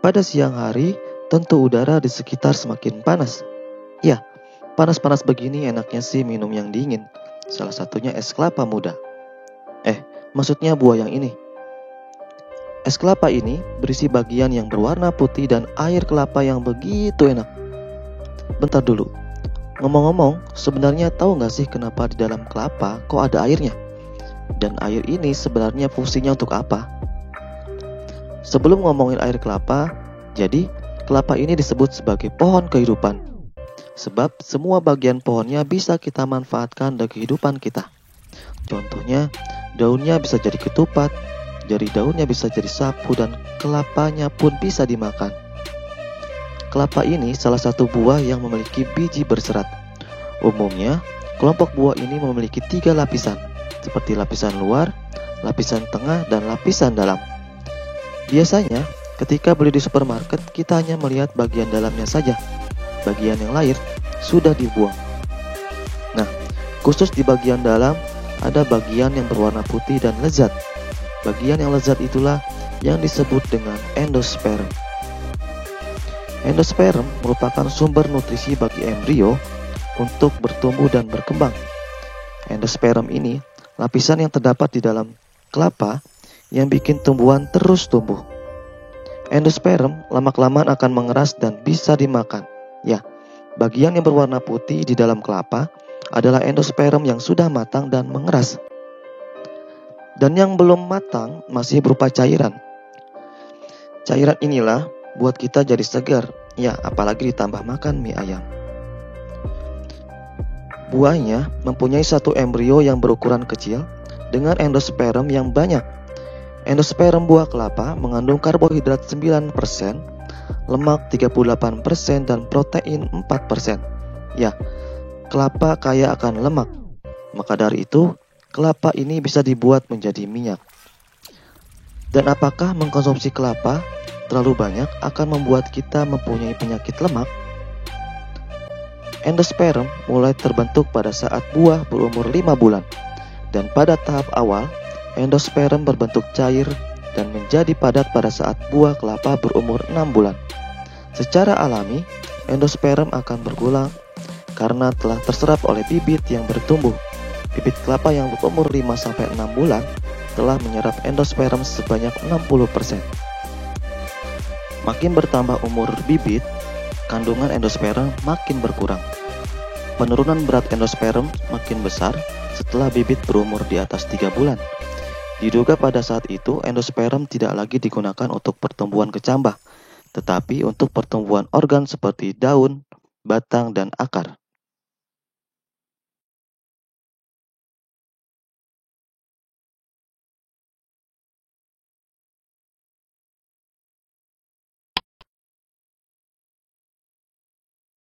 Pada siang hari, tentu udara di sekitar semakin panas. Ya, panas-panas begini enaknya sih minum yang dingin. Salah satunya es kelapa muda. Maksudnya buah yang ini. Es kelapa ini berisi bagian yang berwarna putih dan air kelapa yang begitu enak. Bentar dulu. Ngomong-ngomong, sebenarnya tahu nggak sih kenapa di dalam kelapa kok ada airnya? Dan air ini sebenarnya fungsinya untuk apa? Sebelum ngomongin air kelapa, jadi kelapa ini disebut sebagai pohon kehidupan. Sebab semua bagian pohonnya bisa kita manfaatkan dari kehidupan kita. Contohnya, daunnya bisa jadi ketupat, jari daunnya bisa jadi sapu, dan kelapanya pun bisa dimakan. Kelapa ini salah satu buah yang memiliki biji berserat. Umumnya, kelompok buah ini memiliki 3 lapisan, seperti lapisan luar, lapisan tengah, dan lapisan dalam. Biasanya, ketika beli di supermarket, kita hanya melihat bagian dalamnya saja. Bagian yang lain sudah dibuang. Nah, khusus di bagian dalam, ada bagian yang berwarna putih dan lezat. Bagian yang lezat itulah yang disebut dengan endosperm. Endosperm merupakan sumber nutrisi bagi embrio untuk bertumbuh dan berkembang. Endosperm ini lapisan yang terdapat di dalam kelapa yang bikin tumbuhan terus tumbuh. Endosperm lama-kelamaan akan mengeras dan bisa dimakan. Ya, bagian yang berwarna putih di dalam kelapa adalah endosperm yang sudah matang dan mengeras. Dan yang belum matang masih berupa cairan. Cairan inilah buat kita jadi segar, ya apalagi ditambah makan mie ayam. Buahnya mempunyai satu embrio yang berukuran kecil dengan endosperm yang banyak. Endosperm buah kelapa mengandung karbohidrat 9%, lemak 38%, dan protein 4%. Ya, kelapa kaya akan lemak. Maka dari itu, kelapa ini bisa dibuat menjadi minyak. Dan apakah mengkonsumsi kelapa terlalu banyak akan membuat kita mempunyai penyakit lemak? Endosperm mulai terbentuk pada saat buah berumur 5 bulan. Dan pada tahap awal, endosperm berbentuk cair dan menjadi padat pada saat buah kelapa berumur 6 bulan. Secara alami, endosperm akan bergulang karena telah terserap oleh bibit yang bertumbuh. Bibit kelapa yang berumur 5-6 bulan telah menyerap endosperm sebanyak 60%. Makin bertambah umur bibit, kandungan endosperm makin berkurang. Penurunan berat endosperm makin besar setelah bibit berumur di atas 3 bulan. Diduga pada saat itu endosperm tidak lagi digunakan untuk pertumbuhan kecambah, tetapi untuk pertumbuhan organ seperti daun, batang, dan akar.